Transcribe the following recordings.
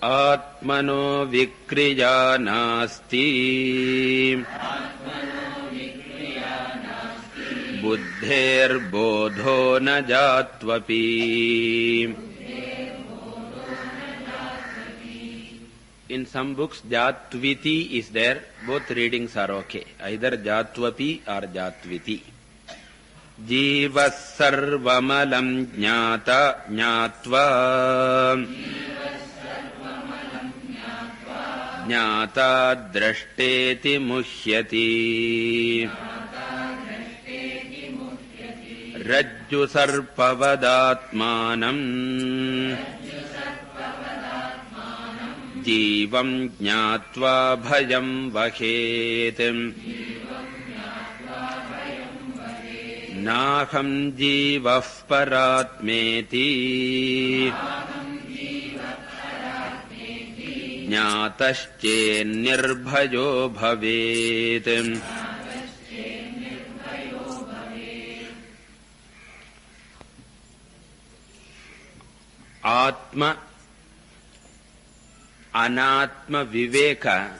Atmano vikriya nasti buddher bodho na jatvapi. In some books, Jatviti is there. Both readings are okay. Either Jatvapi or Jatviti. Jiva sarvamalam jnata jnatva jnata drashteti muhyati rajju sarpavadatmanam Jivam jnatva bhayam vahet Naham jivah paratmeti Jnatasche nirbhayo bhavet. Atma anatmaViveka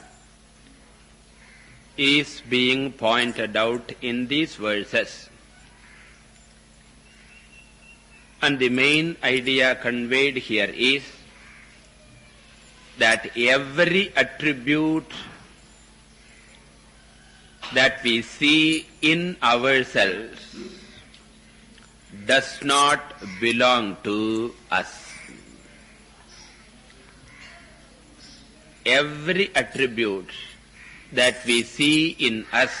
is being pointed out in these verses. And the main idea conveyed here is that every attribute that we see in ourselves does not belong to us. Every attribute that we see in us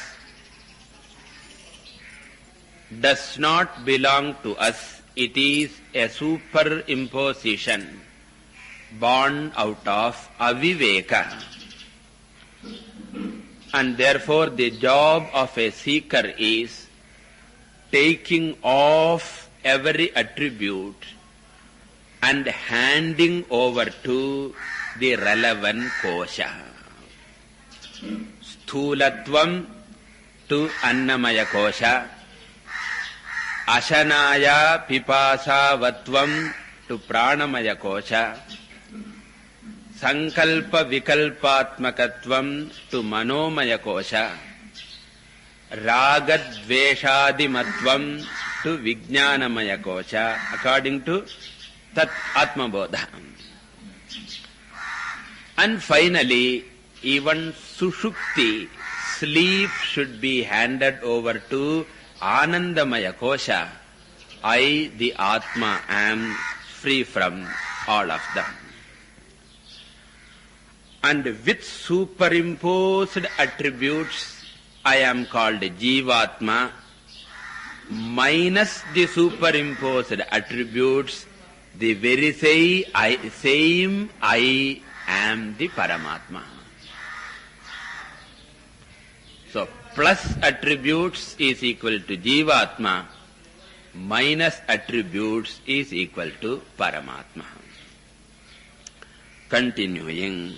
does not belong to us. It is a superimposition born out of aviveka. And therefore the job of a seeker is taking off every attribute and handing over to the relevant kosha. Sthulatvam to annamaya kosha, ashanaya pipasavatvam to pranamaya kosha, sankalpa vikalpatmakatvam to manomaya kosha, ragadveshadimatvam to vijnanamaya kosha, according to 17Atmabodha. And finally, even sushupti, sleep, should be handed over to Anandamaya Kosha. I, the Atma, am free from all of them. And with superimposed attributes, I am called Jivatma. Minus the superimposed attributes, the very same I am the Paramatma. So, plus attributes is equal to Jivatma, minus attributes is equal to Paramatma. Continuing.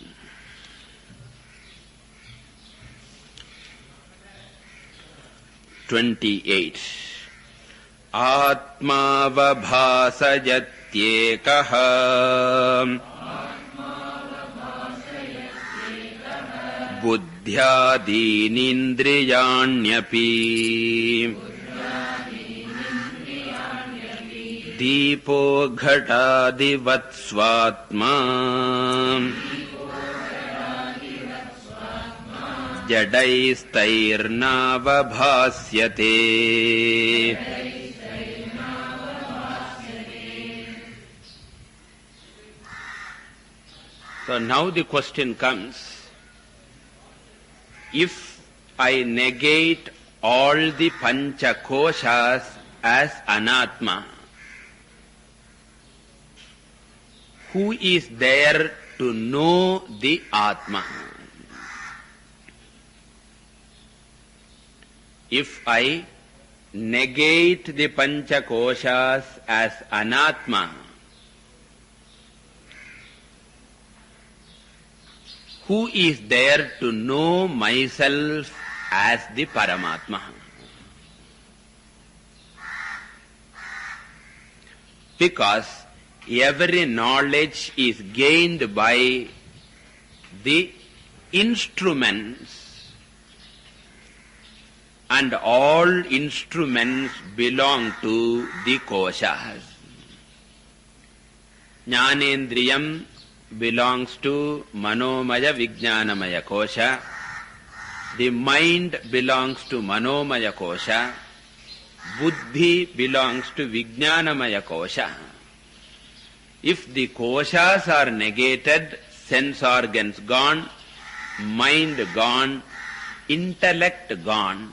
(28) Atmavabhasayatyekaha buddhyadinindriyanyapi deepo ghatadivat svatma jadaistairnavabhasyate. So now the question comes, if I negate all the pancha koshas as anatma, who is there to know the Atma? If I negate the pancha koshas as anatma, who is there to know myself as the Paramatma? Because every knowledge is gained by the instruments, and all instruments belong to the koshas. Jnanendriyam belongs to manomaya vijnanamaya kosha. The mind belongs to manomaya kosha. Buddhi belongs to vijnanamaya kosha. If the koshas are negated, sense organs gone, mind gone, intellect gone,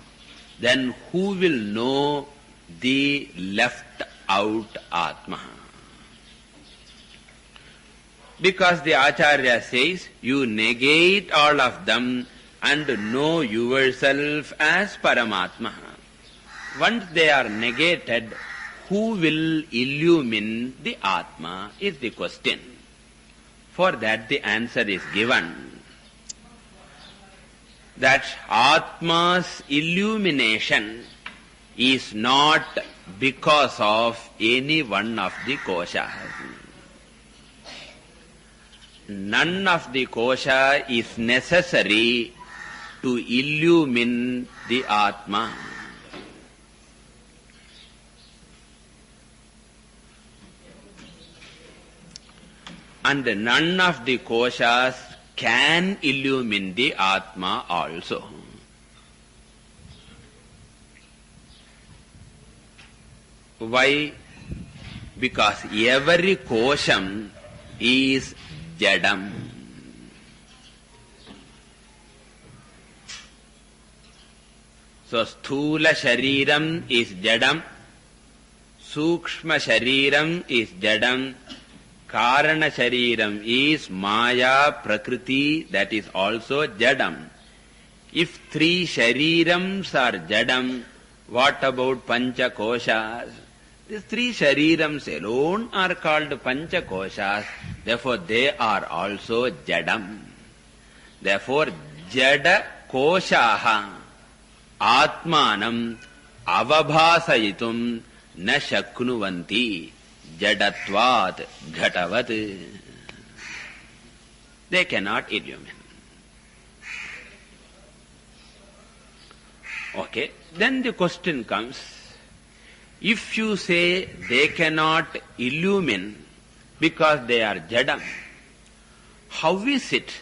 then who will know the left out Atma? Because the Acharya says, you negate all of them and know yourself as Paramatma. Once they are negated, who will illumine the Atma is the question. For that the answer is given. That Atma's illumination is not because of any one of the koshas. None of the kosha is necessary to illumine the Atma. And none of the koshas can illumine the Atma also. Why? Because every kosham is jadam. So, sthula shariram is jadam, sukshma shariram is jadam, karana shariram is maya, prakriti, that is also jadam. If three sharirams are jadam, what about pancha koshas? These three sharirams alone are called pancha koshas, therefore they are also jadam. Therefore, jada koshaha atmanam avabhasayitum na shaknuvanti jadatvat ghatavat. They cannot illumine. Okay, then the question comes, if you say they cannot illumine because they are jadam, how is it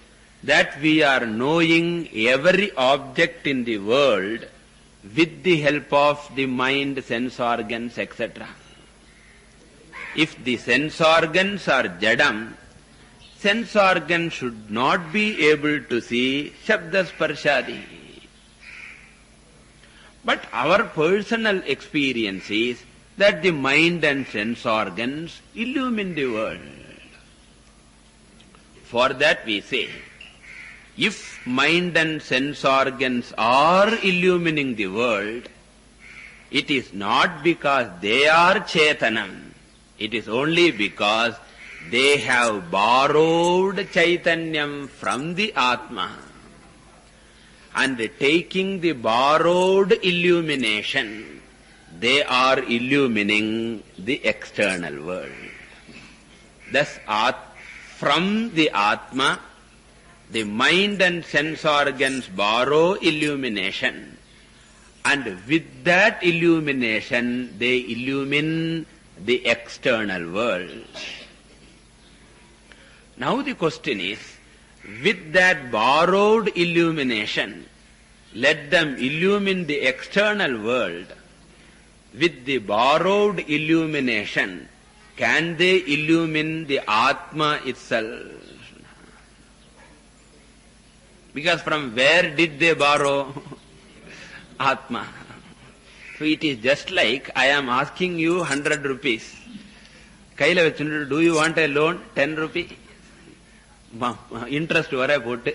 that we are knowing every object in the world with the help of the mind, sense organs, etc.? If the sense organs are jadam, sense organs should not be able to see shabda sparshadi. But our personal experience is that the mind and sense organs illumine the world. For that we say, if mind and sense organs are illumining the world, it is not because they are Chetanam, it is only because they have borrowed Chaitanyam from the Atma, and taking the borrowed illumination, they are illumining the external world. Thus, from the Atma, the mind and sense organs borrow illumination, and with that illumination they illumine the external world. Now the question is, with that borrowed illumination, let them illumine the external world. With the borrowed illumination, can they illumine the Atma itself? Because from where did they borrow? Atma. So it is just like I am asking you 100 rupees. Kaila vechundu, do you want a loan? 10 rupees. Interest vara pote.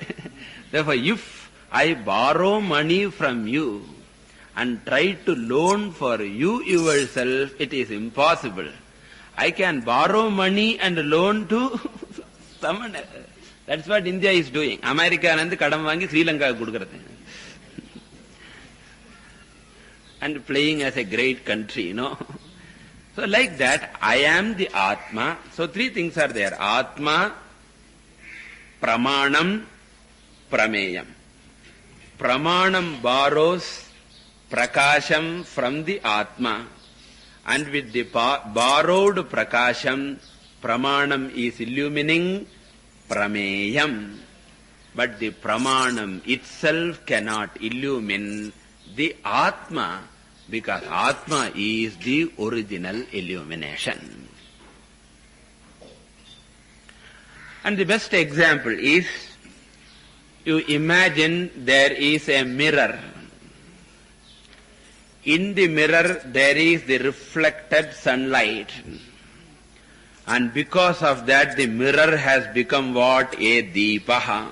Therefore, if I borrow money from you and try to loan for you yourself, it is impossible. I can borrow money and loan to someone else. That's what India is doing. America anand kadam vaangi Sri Lanka kudukarathu. And playing as a great country, So like that, I am the Atma. So three things are there. Atma, Pramanam, Prameyam. Pramanam borrows Prakasham from the Atma, and with the borrowed Prakasham, Pramanam is illumining Prameyam. But the Pramanam itself cannot illumine the Atma, because Atma is the original illumination. And the best example is, you imagine there is a mirror. In the mirror there is the reflected sunlight. And because of that the mirror has become what? A Deepaha.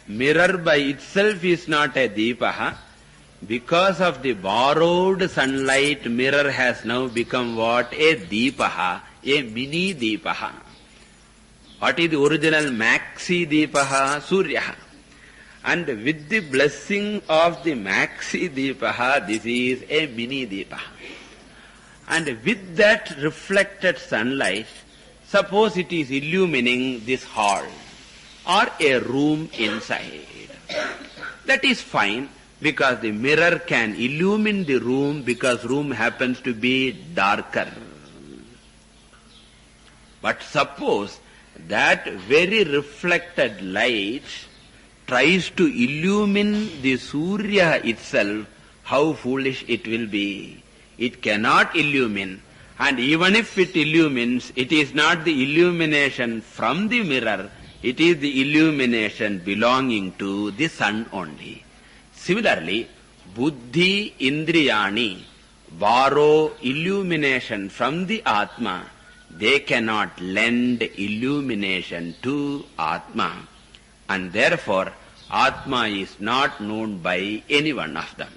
Mirror by itself is not a Deepaha. Because of the borrowed sunlight, mirror has now become what? A Deepaha, a mini Deepaha. What is the original Maxi Deepaha? Suryaha. And with the blessing of the Maxi Deepaha, this is a mini Deepaha. And with that reflected sunlight, suppose it is illumining this hall or a room inside. That is fine, because the mirror can illumine the room, because room happens to be darker. But suppose that very reflected light tries to illumine the Surya itself, how foolish it will be. It cannot illumine, and even if it illumines, it is not the illumination from the mirror, it is the illumination belonging to the sun only. Similarly, Buddhi Indriyani borrow illumination from the Atma. They cannot lend illumination to Atma, and therefore Atma is not known by any one of them.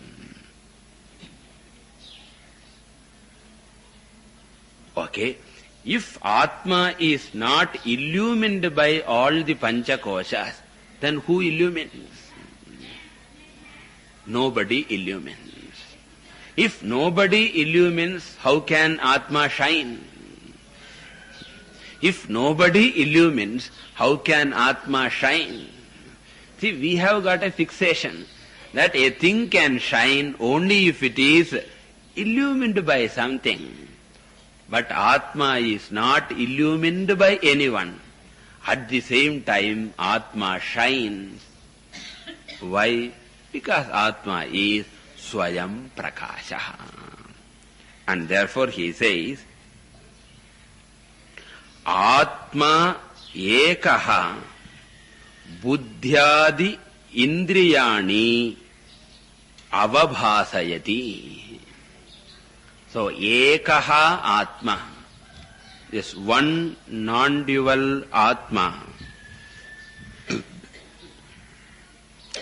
Okay, if Atma is not illumined by all the Panchakoshas, then who illumines? Nobody illumines. If nobody illumines, how can Atma shine? If nobody illumines, how can Atma shine? See, we have got a fixation that a thing can shine only if it is illumined by something. But Atma is not illumined by anyone. At the same time, Atma shines. Why? Because Atma is Swayam Prakasha. And therefore he says, Atma ekaha buddhyadi indriyani avabhasayati. So, ekaha Atma, this one non-dual Atma,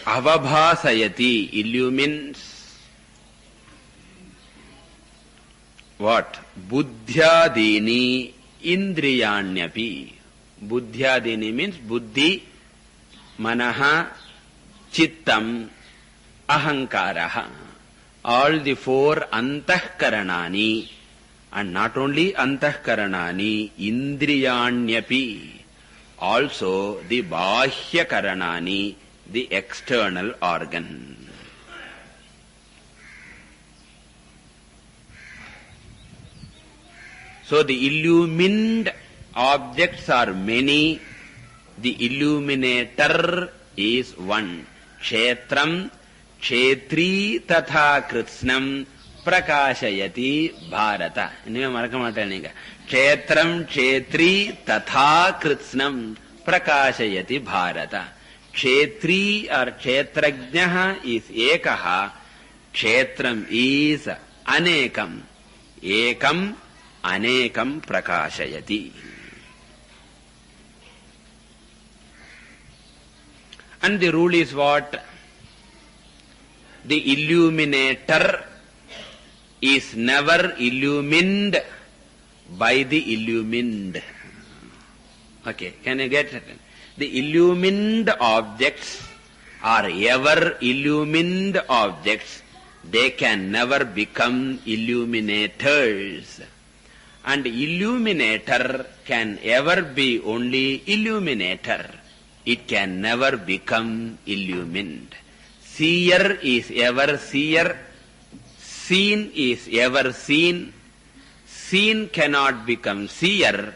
avabhasayati, illumines what? Buddhyadini indriyanyapi. Buddhyadini means buddhi, manaha, chittam, ahankaraha. All the four antahkaranani, and not only antahkaranani, indriyanyapi, also the bahyakaranani, the external organ. So the illumined objects are many, the illuminator is one. Kshetram Kshetri tatha kritsnam prakashayati bharata. Innume marakamataninga. Kshetram Kshetri tatha kritsnam prakashayati bharata. Kshetri or Kshetrajnaha is ekaha. Kshetram is anekam. Ekam anekam prakashayati. And the rule is what? The illuminator is never illumined by the illumined. Okay, can you get it? The illumined objects are ever illumined objects, they can never become illuminators. And illuminator can ever be only illuminator. It can never become illumined. Seer is ever seer. Seen is ever seen. Seen cannot become seer.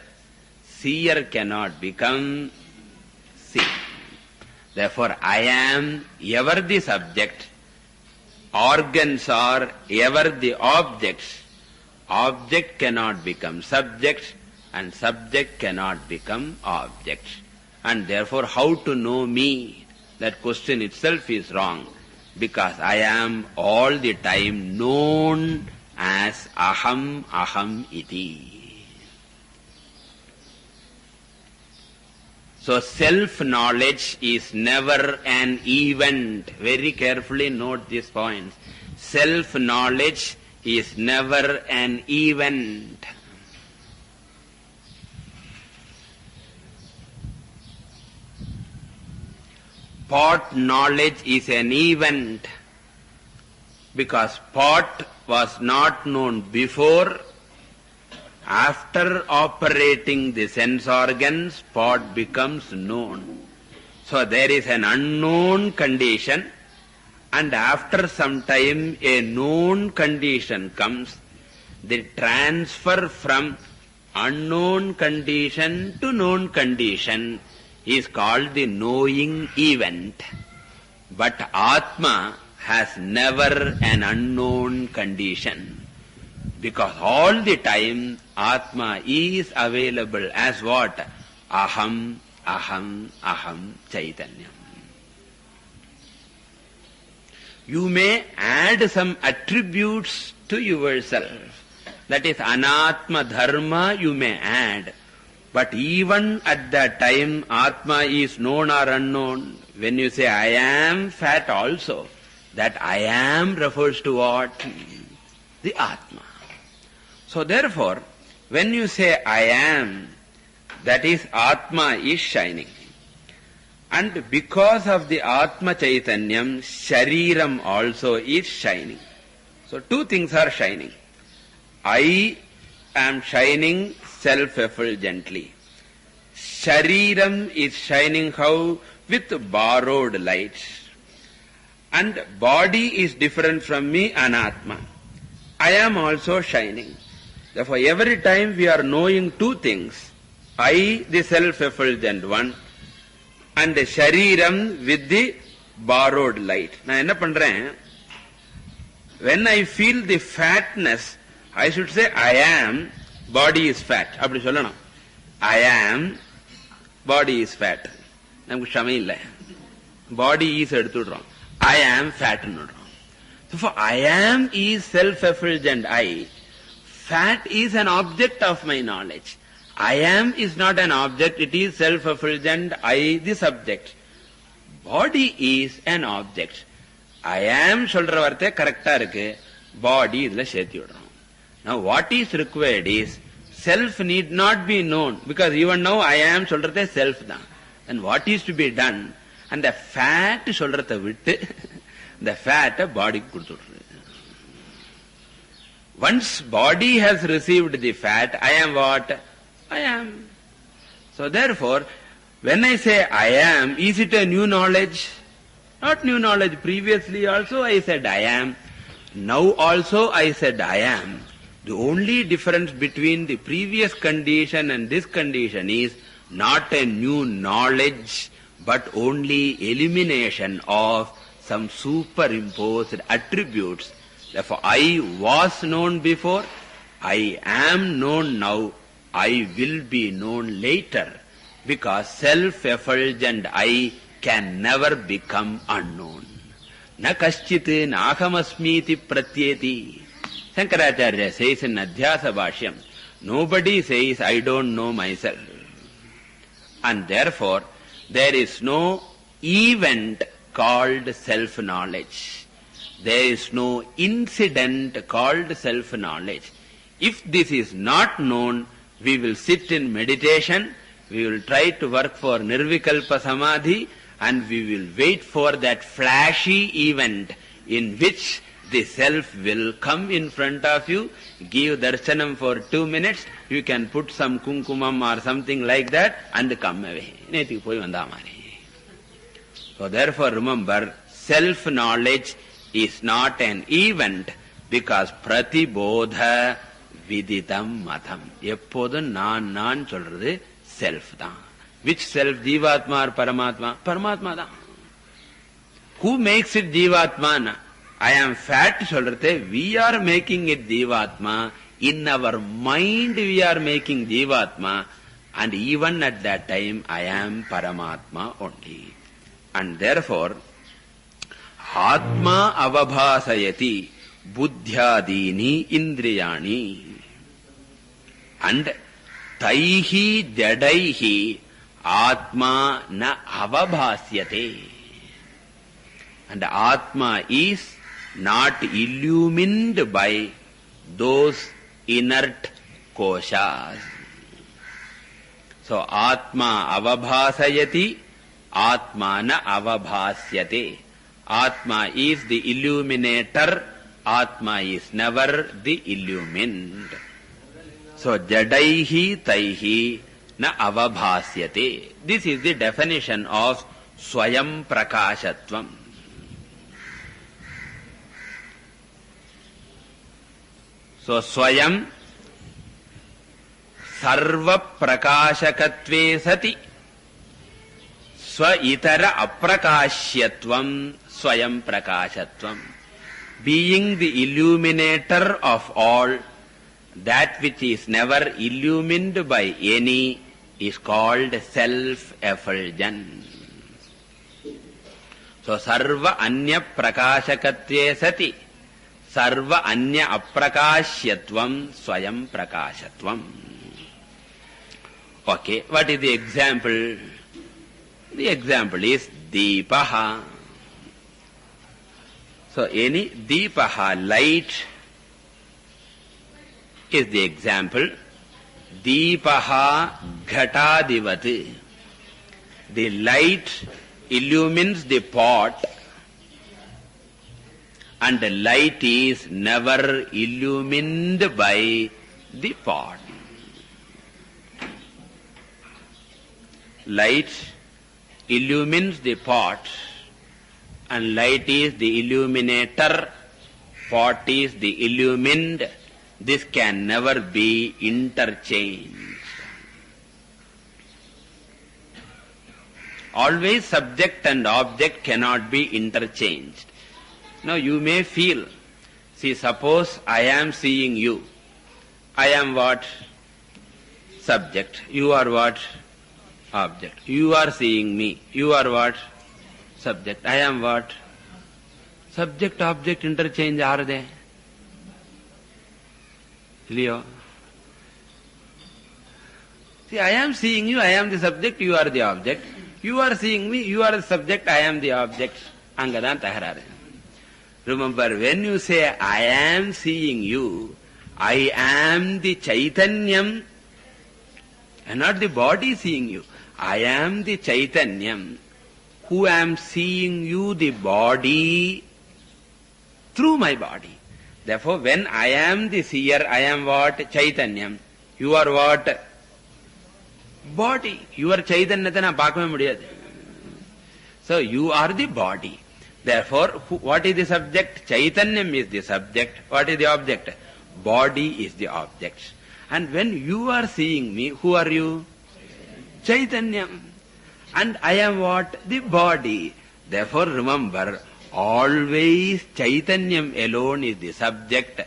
Seer cannot become seen. Therefore, I am ever the subject. Organs are ever the objects. Object cannot become subject, and subject cannot become object. And therefore, how to know me? That question itself is wrong, because I am all the time known as aham, aham iti. So self-knowledge is never an event. Very carefully note this point. Self-knowledge is never an event. Pot knowledge is an event, because pot was not known before. After operating the sense organs, pot becomes known. So there is an unknown condition, and after some time a known condition comes. The transfer from unknown condition to known condition is called the knowing event. But Atma has never an unknown condition, because all the time Atma is available as what? Aham, aham, aham Chaitanyam. You may add some attributes to yourself. That is anatma dharma you may add. But even at that time, Atma is known or unknown. When you say, I am fat also, that I am refers to what? The Atma. So therefore, when you say, I am, that is Atma is shining. And because of the Atma Chaitanyam, Shariram also is shining. So two things are shining. I am shining self-effulgently. Shariram is shining how? With borrowed lights. And body is different from me, anatma. I am also shining. Therefore, every time we are knowing two things, I, the self-effulgent one, and the shariram with the borrowed light. Now, enna pandren? When I feel the fatness, I should say, I am, body is fat. Appadi sollanum. I am, body is fat. Namukku shame illa. Body is edutudrom. I am fat nodrom. So for I am is self-effulgent I. Fat is an object of my knowledge. I am is not an object, it is self-effulgent I, the subject. Body is an object. I am சொல்ற வார்த்தை கரெக்டா இருக்கு. Body இதுல சேர்த்து விடுறோம். Now what is required is, self need not be known, because even now I am சொல்றதே self தான். And what is to be done? And the fat சொல்றதை விட்டு, the fat body கொடுத்து விடுறது. Once body has received the fat, I am what? I am. So therefore, when I say I am, is it a new knowledge? Not new knowledge. Previously also I said I am. Now also I said I am. The only difference between the previous condition and this condition is not a new knowledge, but only elimination of some superimposed attributes. Therefore, I was known before, I am known now, I will be known later, because self-effulgent I can never become unknown. Na kaschit nahamasmiti pratyeti. Shankaracharya says in Adhyasa Bhashyam, nobody says I don't know myself. And therefore, there is no event called self-knowledge. There is no incident called self-knowledge. If this is not known, we will sit in meditation, we will try to work for Nirvikalpa Samadhi, and we will wait for that flashy event in which the self will come in front of you, give darshanam for 2 minutes, you can put some kunkumam or something like that and come away. So therefore remember, self-knowledge is not an event because pratibodha viditam matam. Eppodum naan solradhu self da. Which self, Jivatma or Paramatma? Paramatma da. Who makes it Jivatma? I am fat solradhu, we are making it Jivatma. In our mind we are making Jivatma, and even at that time I am Paramatma only. And therefore, Atma avabhasayati buddhyadini indriyani. And taihi jadaihi Atma na avabhasyate. And Atma is not illumined by those inert koshas. So Atma avabhasayati, Atma na avabhasyate. Atma is the illuminator, Atma is never the illumined. So jadaihi taihi na avabhasyate. This is the definition of swayam prakashatvam. So swayam sarva prakashakatve sati swa itara aprakashyatvam swayam prakashatvam. Being the illuminator of all, that which is never illumined by any is called self-effulgence. So sarva anya prakashakatve sati sarva anya aprakashyatvam swayam prakashatvam. Okay, what is the example? The example is deepaha. So any deepaha, light, is the example. Deepaha ghatadivat. The light illumines the pot, and the light is never illumined by the pot. Light illumines the pot, and light is the illuminator, pot is the illumined. This can never be interchanged. Always subject and object cannot be interchanged. Now you may feel, see, suppose I am seeing you. I am what? Subject. You are what? Object. You are seeing me. You are what? Subject. I am what? Subject, object interchange are they? Leo. See, I am seeing you, I am the subject, you are the object. You are seeing me, you are the subject, I am the object. Angadan taharare. Remember, when you say, I am seeing you, I am the Chaitanyam, and not the body seeing you. I am the Chaitanyam, who am seeing you, the body, through my body. Therefore, when I am the seer, I am what? Chaitanyam. You are what? Body. You are Chaitanyata na paakame mudiyadu. So, you are the body. Therefore, what is the subject? Chaitanyam is the subject. What is the object? Body is the object. And when you are seeing me, who are you? Chaitanyam. And I am what? The body. Therefore, remember, always Chaitanyam alone is the subject.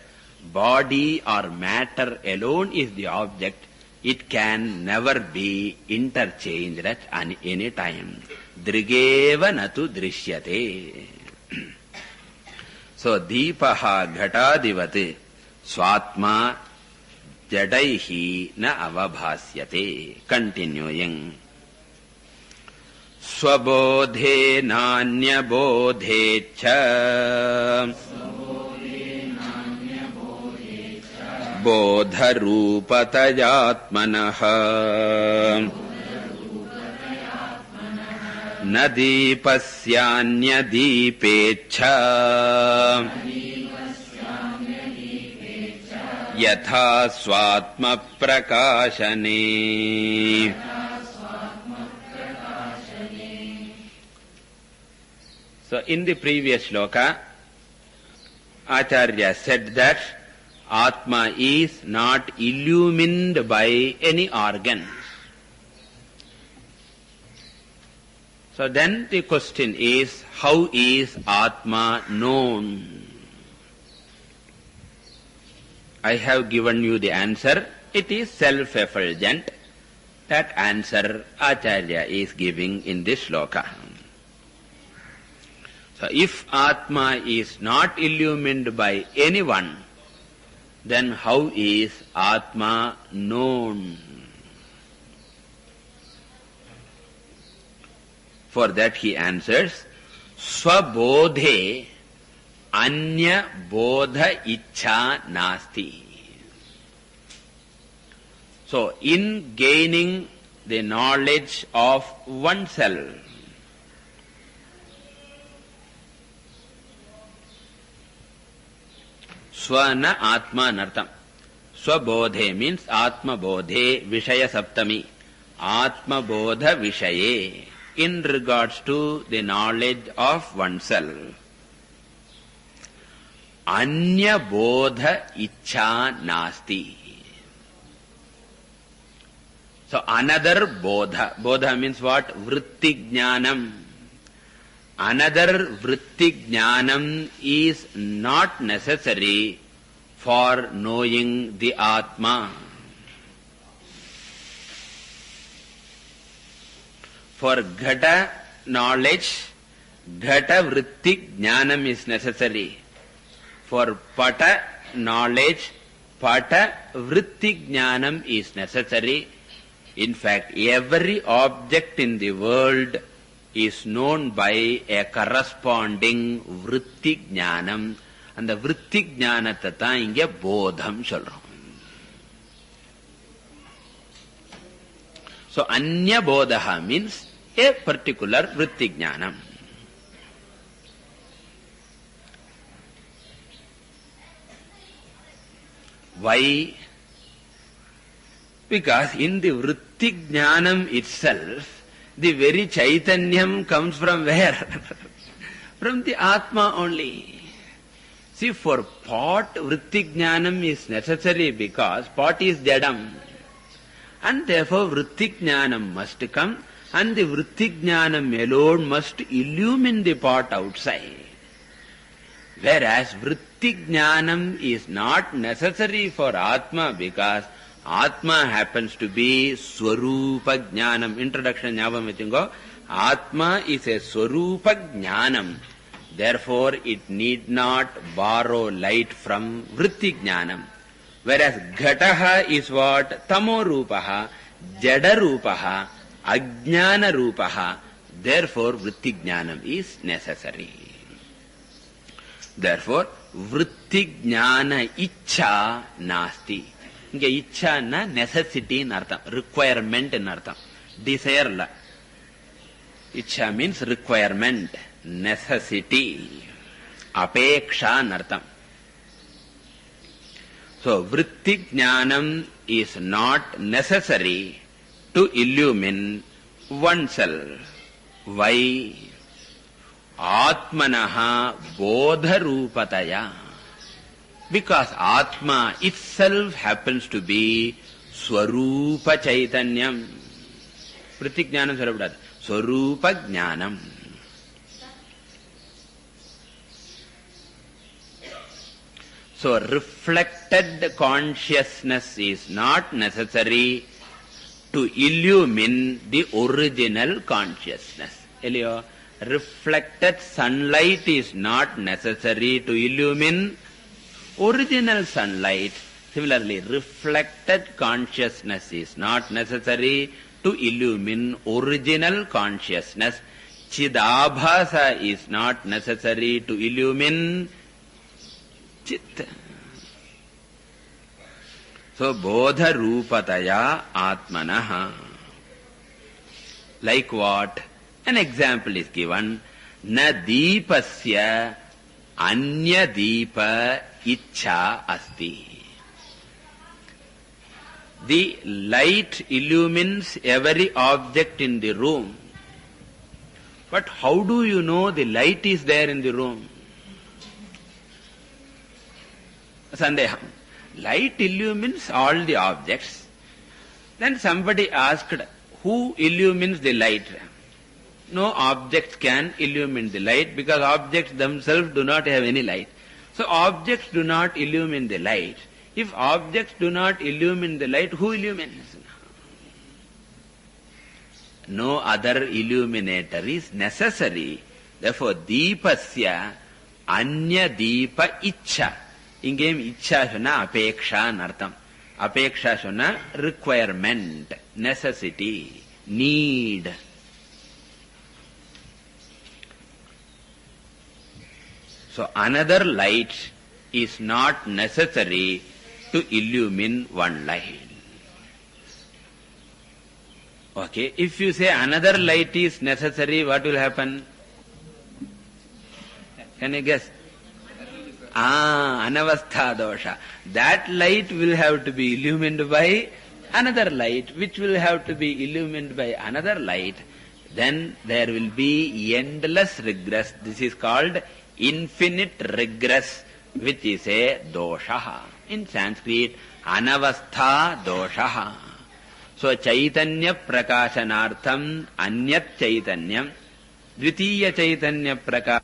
Body or matter alone is the object. It can never be interchanged at any time. Drigeva natu drishyate. So, deepaha ghatadivate swatma jadaihi na avabhasyate. Continuing. Swabodhe nanya bodhe cha bodha rupatayatmanaha nadipasya deepecha yatha swatma prakashane. So in the previous shloka, Acharya said that Atma is not illumined by any organ. So then the question is, how is Atma known? I have given you the answer. It is self-effulgent. That answer Acharya is giving in this shloka. So if Atma is not illumined by anyone, then how is Atma known? For that he answers, Swabodhe anya bodha ichha nasti. So in gaining the knowledge of oneself, Swana Atma Nartam. Swabodhe means Atma Bodhe Vishaya Saptami. Atma Bodha Vishaye. In regards to the knowledge of oneself. Anya Bodha Ichha Nasti. So another Bodha. Bodha means what? Vritti Jnanam. Another vritti jnanam is not necessary for knowing the Atma. For ghata knowledge, ghata vritti jnanam is necessary. For pata knowledge, pata vritti jnanam is necessary. In fact, every object in the world is known by a corresponding vritti jnanam. And the vritti jnanatha thaan inge bodham solrom. So anya bodha means a particular vritti jnanam. Why? Because in the vritti jnanam itself, the very Chaitanyam comes from where? From the Atma only. See, for pot, vritti jnanam is necessary because pot is jadam. And therefore vritti jnanam must come, and the vritti jnanam alone must illumine the pot outside. Whereas vritti jnanam is not necessary for Atma because Atma happens to be Swarupa Jnanam. Introduction Nyabam Vitingo. Atma is a Swarupa Jnanam. Therefore, it need not borrow light from Vritti Jnanam. Whereas Ghataha is what? Tamo Rupaha, Jada Rupaha, Ajnana Rupaha. Therefore, Vritti Jnanam is necessary. Therefore, Vritti Jnana Ichha Nasti. Inge ichha na necessity in artham, requirement in artham, desire la. Ichha means requirement, necessity, apeksha in artham. So vritti jnanam is not necessary to illumine oneself. Why? Atmanaha bodha rupataya. Because Atma itself happens to be Swarupa Chaitanyam. Vritti Jnanam Swarupad. Swarupa Jnanam. So reflected consciousness is not necessary to illumine the original consciousness. Elio, reflected sunlight is not necessary to illumine original sunlight. Similarly, reflected consciousness is not necessary to illumine original consciousness. Chidabhasa is not necessary to illumine Chit. So, bodha rupataya atmanaha. Like what? An example is given. Na deepasya anya deepa ichha asti. The light illumines every object in the room. But how do you know the light is there in the room? Sandeham. Light illumines all the objects. Then somebody asked, who illumines the light? No objects can illumine the light because objects themselves do not have any light. So objects do not illumine the light. If objects do not illumine the light, who illumines? No other illuminator is necessary. Therefore, deepasya anya deepa ichcha. Ingame ichcha sonna apeksha nartham. Apeksha sonna requirement, necessity, need. So another light is not necessary to illumine one light. Okay, if you say another light is necessary, what will happen? Can you guess? Anavastha dosha. That light will have to be illumined by another light, which will have to be illumined by another light. Then there will be endless regress. This is called infinite regress, which is a dosha. In Sanskrit, anavastha dosha. So chaitanya prakashanartham anyat chaitanyam, dvitiya chaitanya prakashanartham